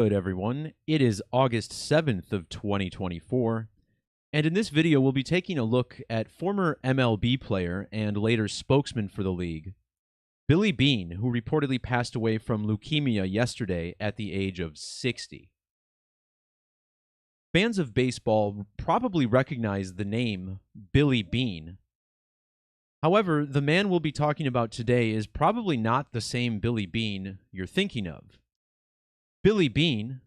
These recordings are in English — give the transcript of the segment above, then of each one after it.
Good, everyone. It is August 7th of 2024, and in this video we'll be taking a look at former MLB player and later spokesman for the league, Billy Bean, who reportedly passed away from leukemia yesterday at the age of 60. Fans of baseball probably recognize the name Billy Bean. However, the man we'll be talking about today is probably not the same Billy Bean you're thinking of. Billy Bean,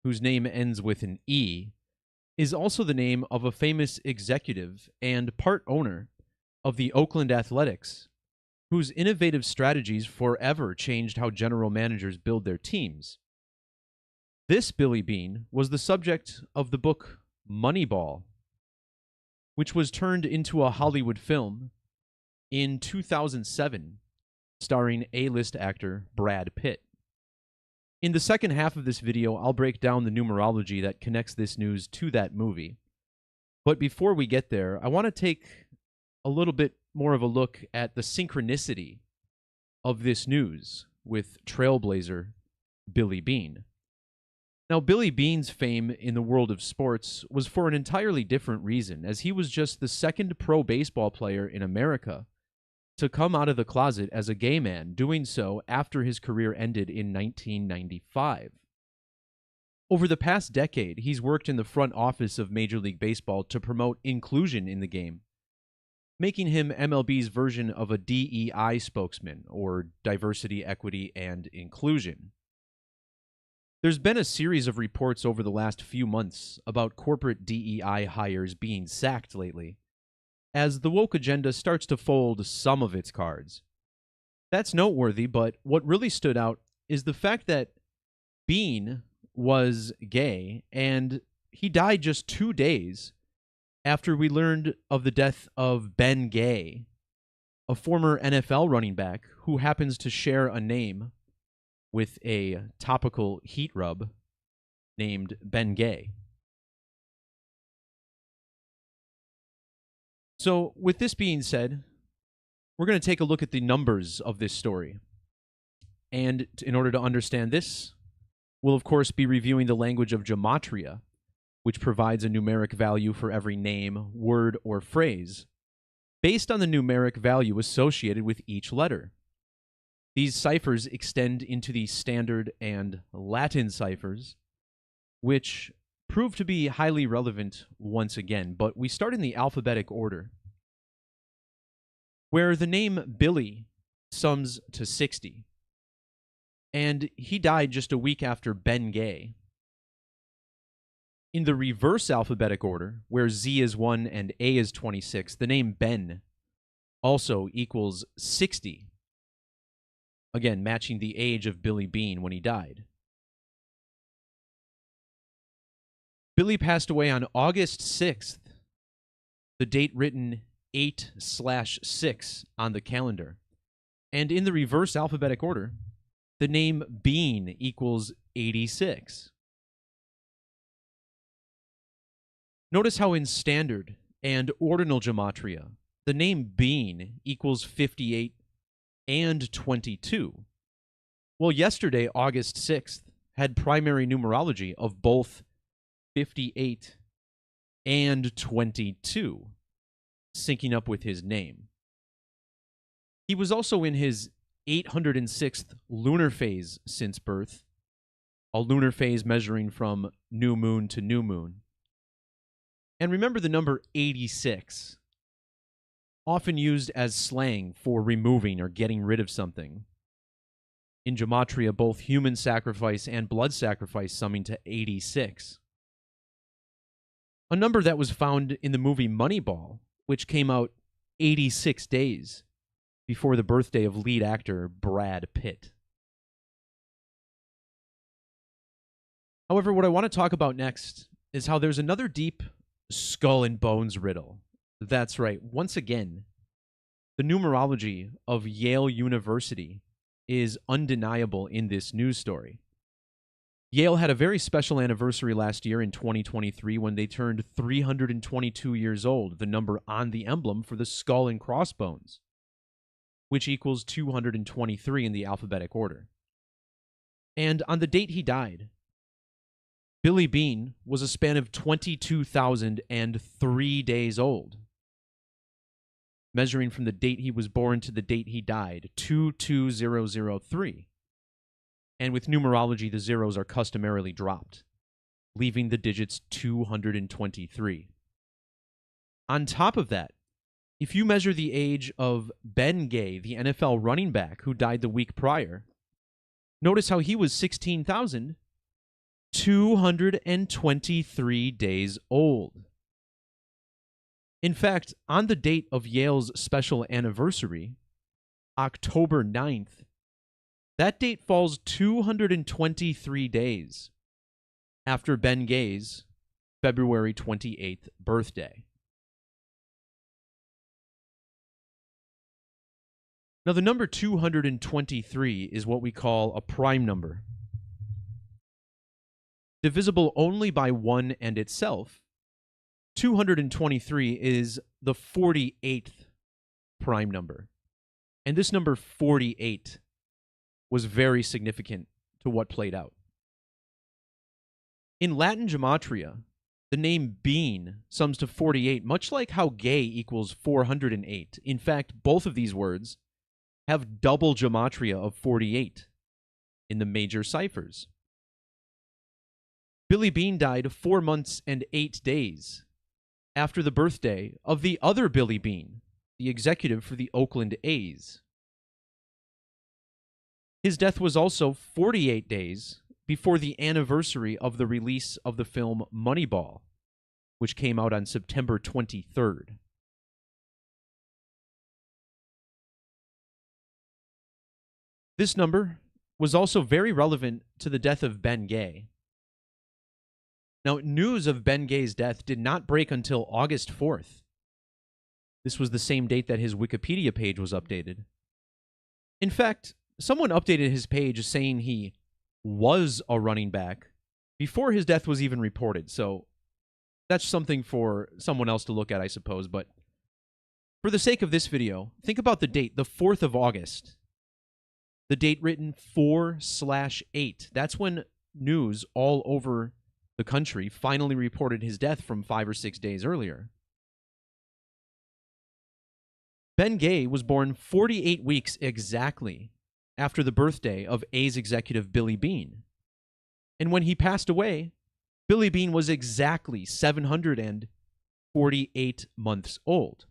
whose name ends with an E, is also the name of a famous executive and part owner of the Oakland Athletics, whose innovative strategies forever changed how general managers build their teams. This Billy Bean was the subject of the book Moneyball, which was turned into a Hollywood film in 2007, starring A-list actor Brad Pitt. In the second half of this video, I'll break down the numerology that connects this news to that movie. But before we get there, I want to take a little bit more of a look at the synchronicity of this news with trailblazer Billy Bean. Now, Billy Bean's fame in the world of sports was for an entirely different reason, as he was just the second pro baseball player in America to come out of the closet as a gay man, doing so after his career ended in 1995. Over the past decade, he's worked in the front office of Major League Baseball to promote inclusion in the game, making him MLB's version of a DEI spokesman, or diversity, equity, and inclusion. There's been a series of reports over the last few months about corporate DEI hires being sacked lately, as the woke agenda starts to fold some of its cards. That's noteworthy, but what really stood out is the fact that Bean was gay, and he died just 2 days after we learned of the death of Ben Gay, a former NFL running back who happens to share a name with a topical heat rub named Ben Gay. So, with this being said, we're going to take a look at the numbers of this story. And in order to understand this, we'll of course be reviewing the language of Gematria, which provides a numeric value for every name, word, or phrase, based on the numeric value associated with each letter. These ciphers extend into the Standard and Latin ciphers, which prove to be highly relevant once again, but we start in the alphabetic order, where the name Billy sums to 60, and he died just a week after Ben Gay. In the reverse alphabetic order, where Z is 1 and A is 26, the name Ben also equals 60, again matching the age of Billy Bean when he died. Billy passed away on August 6th, the date written 8/6 on the calendar. And in the reverse alphabetic order, the name Bean equals 86. Notice how in standard and ordinal gematria, the name Bean equals 58 and 22. Well, yesterday, August 6th, had primary numerology of both 58 and 22, syncing up with his name. He was also in his 806th lunar phase since birth, a lunar phase measuring from new moon to new moon. And remember the number 86, often used as slang for removing or getting rid of something. In Gematria, both human sacrifice and blood sacrifice summing to 86. A number that was found in the movie Moneyball, which came out 86 days before the birthday of lead actor Brad Pitt. However, what I want to talk about next is how there's another deep skull and bones riddle. That's right, once again, the numerology of Yale University is undeniable in this news story. Yale had a very special anniversary last year in 2023 when they turned 322 years old, the number on the emblem for the skull and crossbones, which equals 223 in the alphabetic order. And on the date he died, Billy Bean was a span of 22,003 days old, measuring from the date he was born to the date he died, 22003. And with numerology, the zeros are customarily dropped, leaving the digits 223. On top of that, if you measure the age of Ben Gay, the NFL running back who died the week prior, notice how he was 16,223 days old. In fact, on the date of Yale's special anniversary, October 9th, that date falls 223 days after Ben Gay's February 28th birthday. Now, the number 223 is what we call a prime number. Divisible only by 1 and itself, 223 is the 48th prime number. And this number 48 was very significant to what played out. In Latin Gematria, the name Bean sums to 48, much like how gay equals 408. In fact, both of these words have double Gematria of 48 in the major ciphers. Billy Bean died 4 months and 8 days after the birthday of the other Billy Bean, the executive for the Oakland A's. His death was also 48 days before the anniversary of the release of the film Moneyball, which came out on September 23rd. This number was also very relevant to the death of Ben Gay. Now, news of Ben Gay's death did not break until August 4th. This was the same date that his Wikipedia page was updated. In fact, someone updated his page saying he was a running back before his death was even reported. So that's something for someone else to look at, I suppose. But for the sake of this video, think about the date, the 4th of August. The date written 4/8. That's when news all over the country finally reported his death from 5 or 6 days earlier. Ben Gay was born 48 weeks exactly after the birthday of A's executive Billy Bean. And when he passed away, Billy Bean was exactly 748 months old.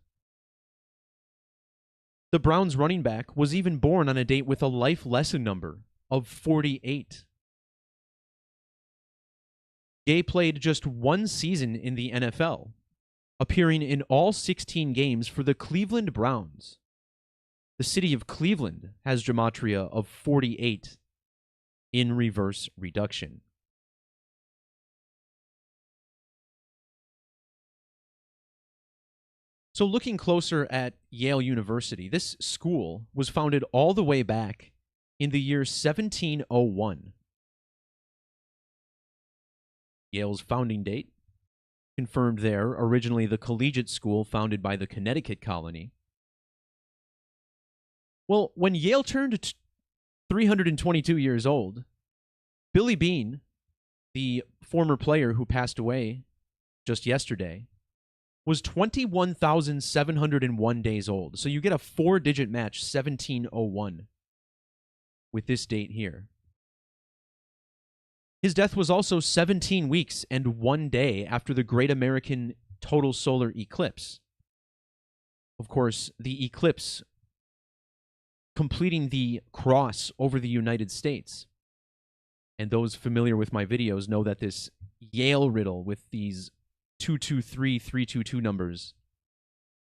The Browns running back was even born on a date with a life lesson number of 48. Gay played just 1 season in the NFL, appearing in all 16 games for the Cleveland Browns. The city of Cleveland has Gematria of 48 in reverse reduction. So looking closer at Yale University, this school was founded all the way back in the year 1701. Yale's founding date, confirmed there, originally the collegiate school founded by the Connecticut colony. Well, when Yale turned 322 years old, Billy Bean, the former player who passed away just yesterday, was 21,701 days old. So you get a 4-digit match, 1701, with this date here. His death was also 17 weeks and 1 day after the Great American Total Solar Eclipse. Of course, the eclipse completing the cross over the United States. And those familiar with my videos know that this Yale riddle with these 223, 322 numbers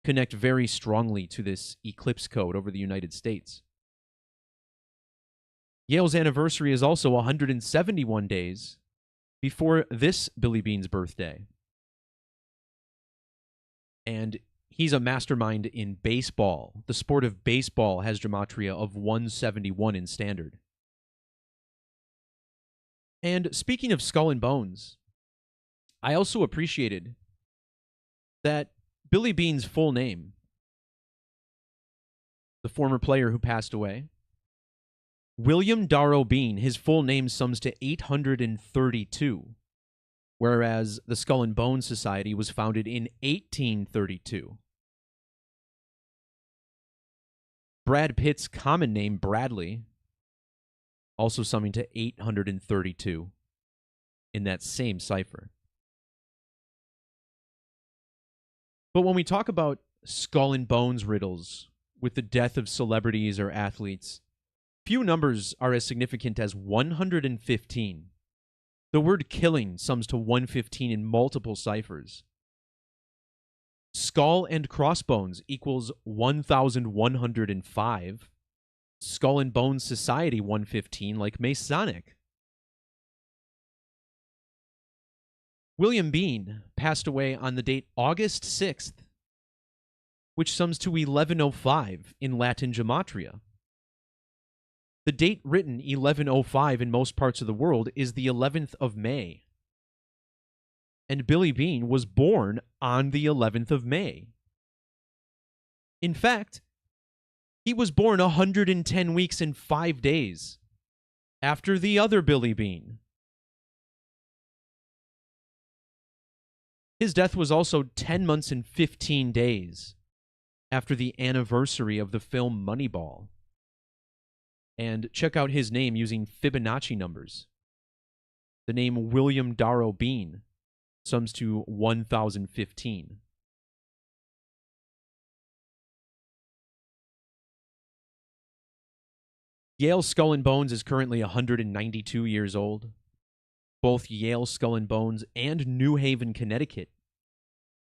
connect very strongly to this eclipse code over the United States. Yale's anniversary is also 171 days before this Billy Bean's birthday. And he's a mastermind in baseball. The sport of baseball has Gematria of 171 in standard. And speaking of skull and bones, I also appreciated that Billy Bean's full name, the former player who passed away, William Darrow Bean, his full name sums to 832. whereas the Skull and Bones Society was founded in 1832. Brad Pitt's common name, Bradley, also summing to 832 in that same cipher. But when we talk about skull and bones riddles with the death of celebrities or athletes, few numbers are as significant as 115. The word killing sums to 115 in multiple ciphers. Skull and crossbones equals 1,105. Skull and Bones Society 115, like Masonic. William Bean passed away on the date August 6th, which sums to 1105 in Latin Gematria. The date written 1105 in most parts of the world is the 11th of May. And Billy Bean was born on the 11th of May. In fact, he was born 110 weeks and 5 days after the other Billy Bean. His death was also 10 months and 15 days after the anniversary of the film Moneyball. And check out his name using Fibonacci numbers. The name William Darrow Bean sums to 1015. Yale Skull and Bones is currently 192 years old. Both Yale Skull and Bones and New Haven, Connecticut,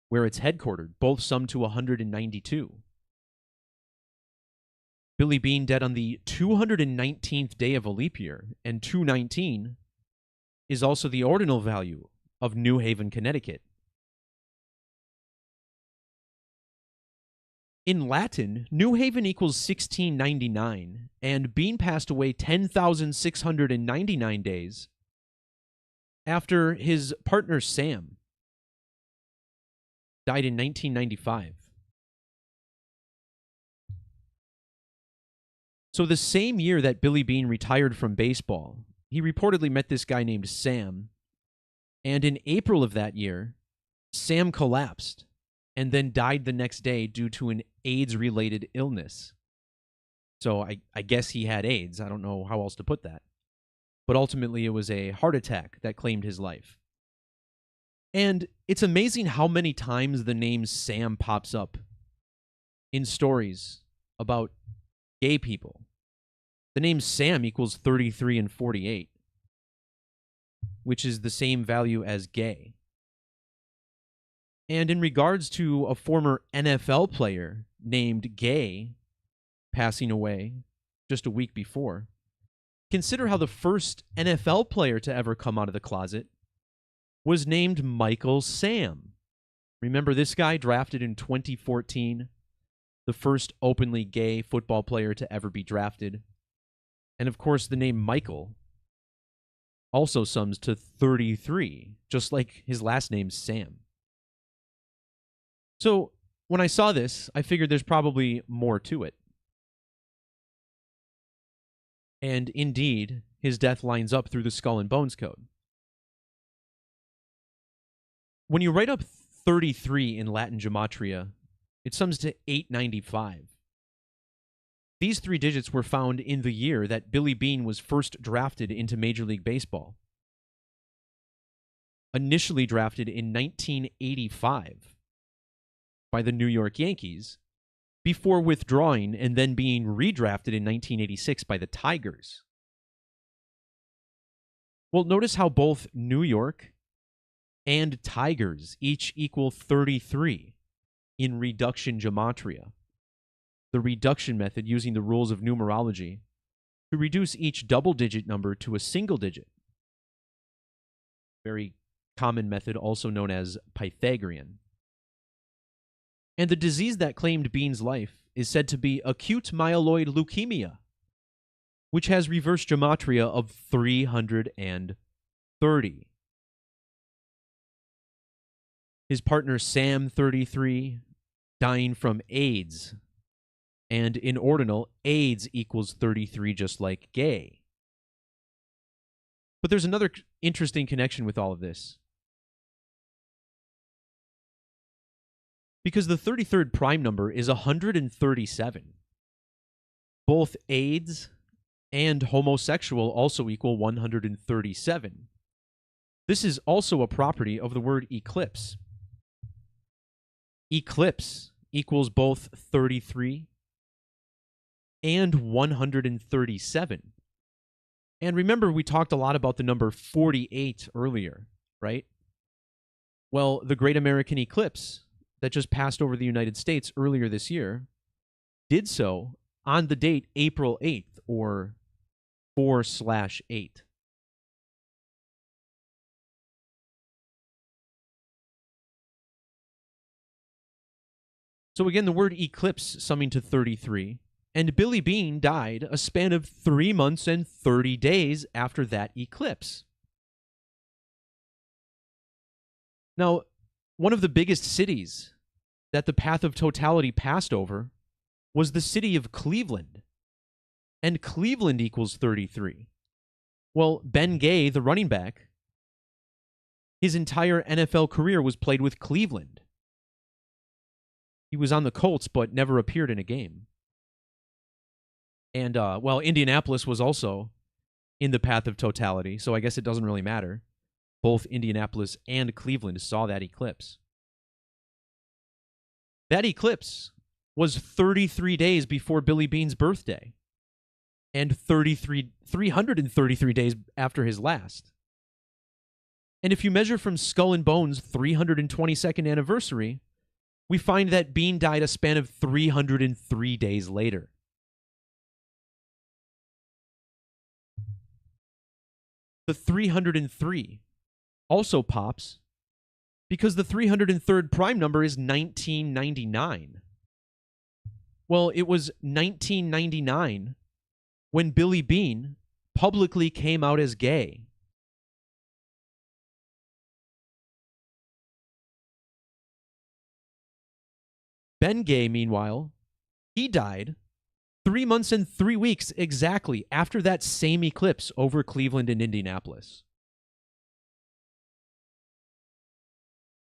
where it's headquartered, both sum to 192. Billy Bean dead on the 219th day of a leap year, and 219 is also the ordinal value of New Haven, Connecticut. In Latin, New Haven equals 1699, and Bean passed away 10,699 days after his partner Sam died in 1995. So the same year that Billy Bean retired from baseball, he reportedly met this guy named Sam, and in April of that year, Sam collapsed and then died the next day due to an AIDS-related illness. So I guess he had AIDS. I don't know how else to put that. But ultimately, it was a heart attack that claimed his life. And it's amazing how many times the name Sam pops up in stories about gay people. The name Sam equals 33 and 48, which is the same value as gay. And in regards to a former NFL player named Gay passing away just a week before, consider how the first NFL player to ever come out of the closet was named Michael Sam. Remember this guy, drafted in 2014, the first openly gay football player to ever be drafted. And of course, the name Michael also sums to 33, just like his last name, Sam. So when I saw this, I figured there's probably more to it. And indeed, his death lines up through the Skull and Bones Code. When you write up 33 in Latin Gematria, it sums to 895. These three digits were found in the year that Billy Bean was first drafted into Major League Baseball. Initially drafted in 1985 by the New York Yankees, before withdrawing and then being redrafted in 1986 by the Tigers. Well, notice how both New York and Tigers each equal 33 in reduction gematria, the reduction method using the rules of numerology to reduce each double-digit number to a single digit. Very common method, also known as Pythagorean. And the disease that claimed Bean's life is said to be acute myeloid leukemia, which has reverse gematria of 330. His partner Sam, 33, dying from AIDS. And in ordinal, AIDS equals 33, just like gay. But there's another interesting connection with all of this. Because the 33rd prime number is 137. Both AIDS and homosexual also equal 137. This is also a property of the word eclipse. Eclipse equals both 33 and 137. And remember, we talked a lot about the number 48 earlier, right? Well, the Great American Eclipse that just passed over the United States earlier this year did so on the date April 8th, or 4/8. So again, the word eclipse summing to 33, and Billy Bean died a span of 3 months and 30 days after that eclipse. Now, one of the biggest cities that the path of totality passed over was the city of Cleveland, and Cleveland equals 33. Well, Ben Gay, the running back, his entire NFL career was played with Cleveland. He was on the Colts, but never appeared in a game. And, well, Indianapolis was also in the path of totality, so I guess it doesn't really matter. Both Indianapolis and Cleveland saw that eclipse. That eclipse was 33 days before Billy Bean's birthday, and 333 days after his last. And if you measure from Skull and Bones' 322nd anniversary, we find that Bean died a span of 303 days later. The 303 also pops because the 303rd prime number is 1999. Well, it was 1999 when Billy Bean publicly came out as gay. Ben Gay, meanwhile, he died 3 months and 3 weeks exactly after that same eclipse over Cleveland and Indianapolis.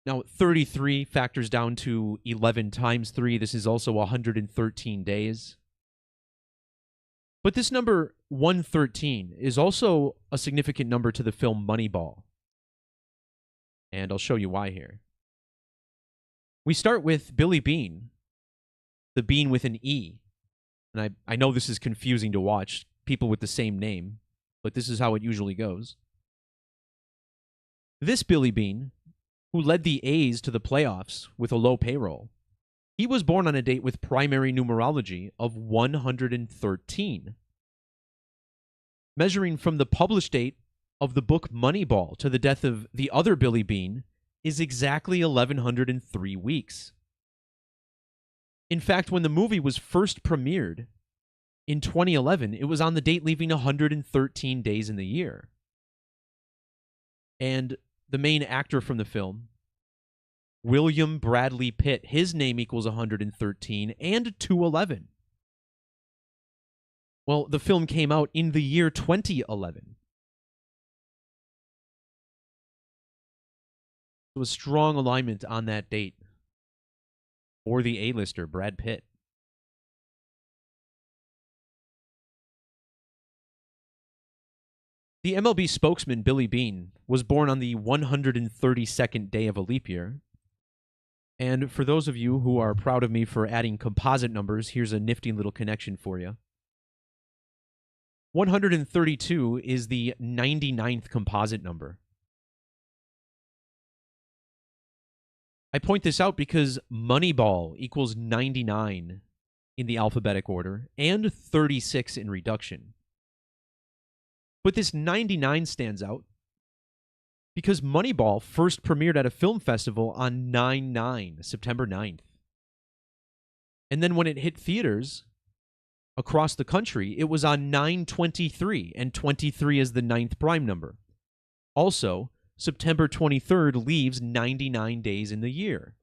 Now, 33 factors down to 11 times 3. This is also 113 days. But this number 113 is also a significant number to the film Moneyball. And I'll show you why here. We start with Billy Bean, the Bean with an E. And I know this is confusing to watch, people with the same name, but this is how it usually goes. This Billy Bean, who led the A's to the playoffs with a low payroll, he was born on a date with primary numerology of 113. Measuring from the published date of the book Moneyball to the death of the other Billy Bean is exactly 1,103 weeks. In fact, when the movie was first premiered in 2011, it was on the date leaving 113 days in the year. And the main actor from the film, William Bradley Pitt, his name equals 113 and 211. Well, the film came out in the year 2011. So a strong alignment on that date for the A-lister, Brad Pitt. The MLB spokesman, Billy Bean, was born on the 132nd day of a leap year. And for those of you who are proud of me for adding composite numbers, here's a nifty little connection for you. 132 is the 99th composite number. I point this out because Moneyball equals 99 in the alphabetic order and 36 in reduction. But this 99 stands out because Moneyball first premiered at a film festival on 9/9, September 9th. And then when it hit theaters across the country, it was on 9/23, and 23 is the 9th prime number. Also, September 23rd leaves 99 days in the year.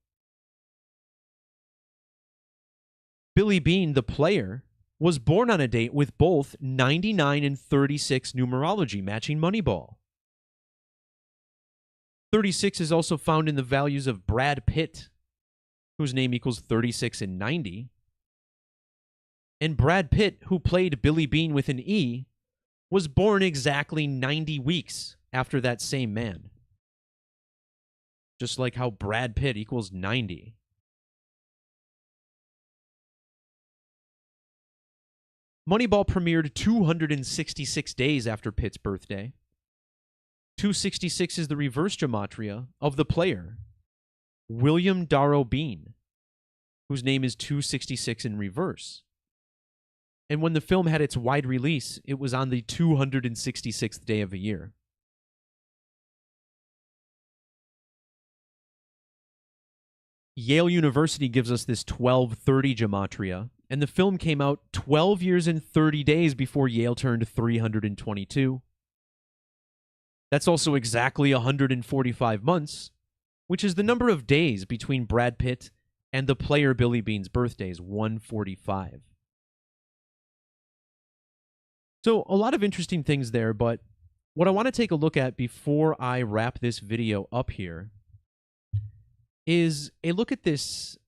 Billy Bean, the player, was born on a date with both 99 and 36 numerology, matching Moneyball. 36 is also found in the values of Brad Pitt whose name equals 36 and 90. And Brad Pitt, who played Billy Bean with an E, was born exactly 90 weeks after that same man. Just like how Brad Pitt equals 90. Moneyball premiered 266 days after Pitt's birthday. 266 is the reverse gematria of the player, William Darrow Bean, whose name is 266 in reverse. And when the film had its wide release, it was on the 266th day of the year. Yale University gives us this 1230 gematria, and the film came out 12 years and 30 days before Yale turned 322. That's also exactly 145 months, which is the number of days between Brad Pitt and the player Billy Bean's birthdays, 145. So a lot of interesting things there, but what I want to take a look at before I wrap this video up here is a look at this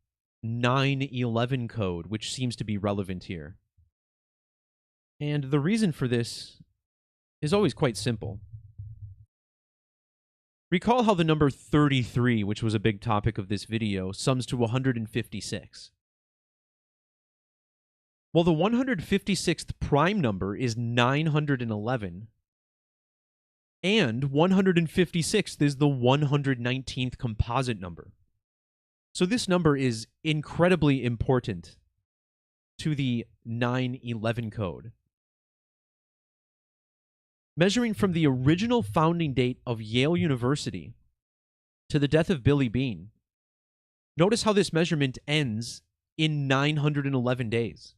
911 code, which seems to be relevant here. And the reason for this is always quite simple. Recall how the number 33, which was a big topic of this video, sums to 156. Well, the 156th prime number is 911, and 156th is the 119th composite number. So this number is incredibly important to the 911 code. Measuring from the original founding date of Yale University to the death of Billy Bean, notice how this measurement ends in 911 days.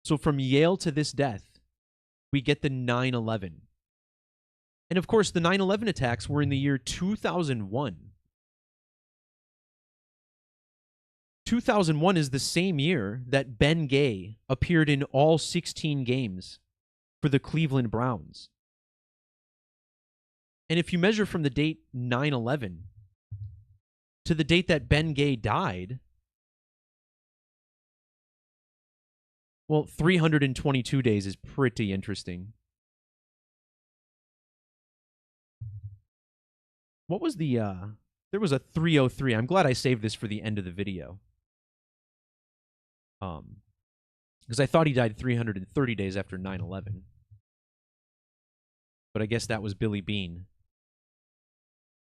So from Yale to this death, we get the 9/11. And of course, the 9/11 attacks were in the year 2001. 2001 is the same year that Ben Gay appeared in all 16 games for the Cleveland Browns. And if you measure from the date 9/11 to the date that Ben Gay died, well, 322 days is pretty interesting. What was the, there was a 303. I'm glad I saved this for the end of the video. Because I thought he died 330 days after 9/11. But I guess that was Billy Bean.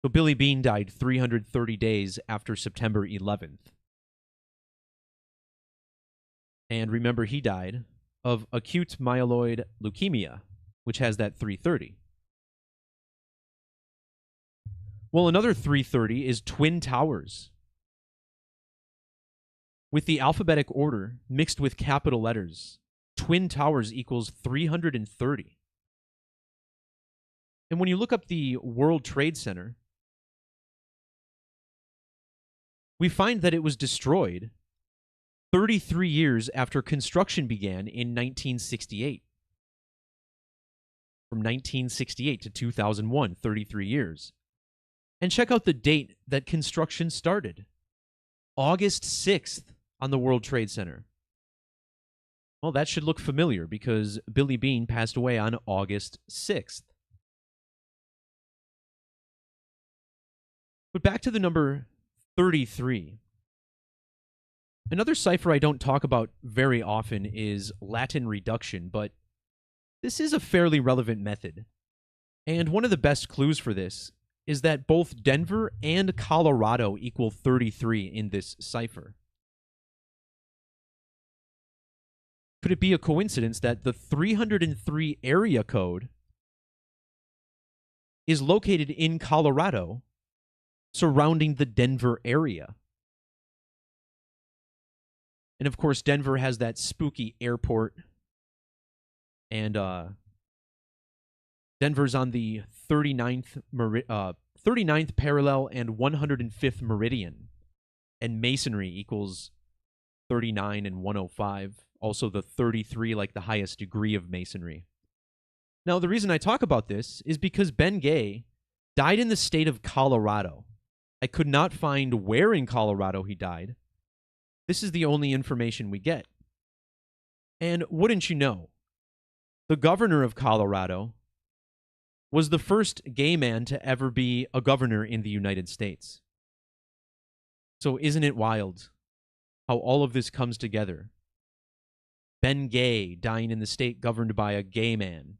So Billy Bean died 330 days after September 11th. And remember, he died of acute myeloid leukemia, which has that 330. Well, another 330 is Twin Towers. With the alphabetic order mixed with capital letters, Twin Towers equals 330. And when you look up the World Trade Center, we find that it was destroyed 33 years after construction began in 1968. From 1968 to 2001, 33 years. And check out the date that construction started. August 6th on the World Trade Center. Well, that should look familiar because Billy Bean passed away on August 6th. But back to the number 33. Another cipher I don't talk about very often is Latin reduction, but this is a fairly relevant method. And one of the best clues for this is that both Denver and Colorado equal 33 in this cipher. Could it be a coincidence that the 303 area code is located in Colorado, surrounding the Denver area? And of course, Denver has that spooky airport. And Denver's on the 39th parallel and 105th meridian. And masonry equals 39 and 105. Also the 33, like the highest degree of masonry. Now, the reason I talk about this is because Ben Gay died in the state of Colorado I could not find where in Colorado he died. This is the only information we get. And wouldn't you know, the governor of Colorado was the first gay man to ever be a governor in the United States. So isn't it wild how all of this comes together? Ben Gay dying in the state governed by a gay man.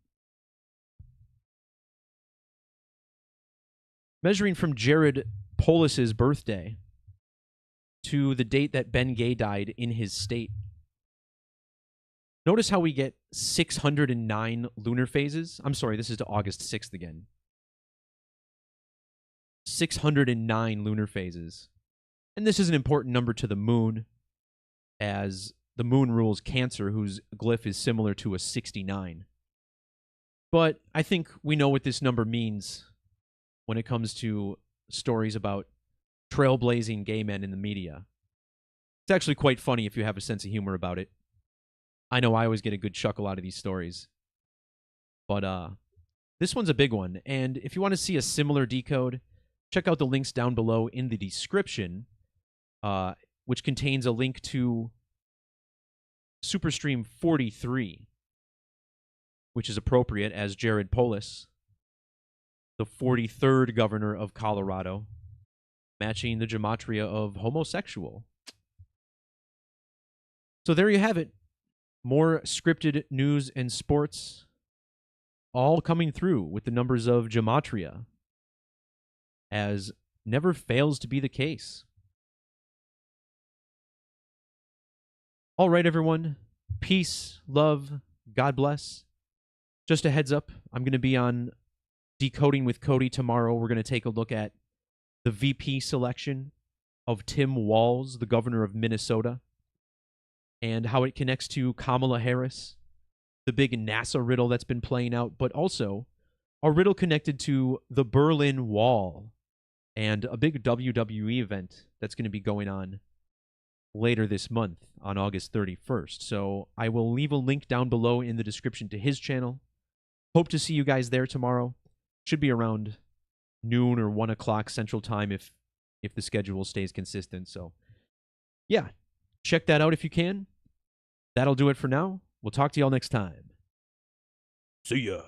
Measuring from Jared Polis's birthday to the date that Ben Gay died in his state. Notice how we get 609 lunar phases. I'm sorry, this is to August 6th again. 609 lunar phases. And this is an important number to the moon, as the moon rules Cancer, whose glyph is similar to a 69. But I think we know what this number means when it comes to stories about trailblazing gay men in the media. It's actually quite funny if you have a sense of humor about it. I know I always get a good chuckle out of these stories. But this one's a big one. And if you want to see a similar decode, check out the links down below in the description, which contains a link to Superstream 43, which is appropriate as Jared Polis, the 43rd governor of Colorado, matching the gematria of homosexual. So there you have it. More scripted news and sports, all coming through with the numbers of gematria, as never fails to be the case. All right, everyone. Peace, love, God bless. Just a heads up, I'm going to be on Decoding with Cody tomorrow. We're going to take a look at the VP selection of Tim Walz, the governor of Minnesota, and how it connects to Kamala Harris, the big NASA riddle that's been playing out, but also a riddle connected to the Berlin Wall and a big WWE event that's going to be going on later this month on August 31st. So I will leave a link down below in the description to his channel. Hope to see you guys there tomorrow. Should be around noon or 1 o'clock Central Time if the schedule stays consistent. So yeah, check that out if you can. That'll do it for now. We'll talk to y'all next time. See ya.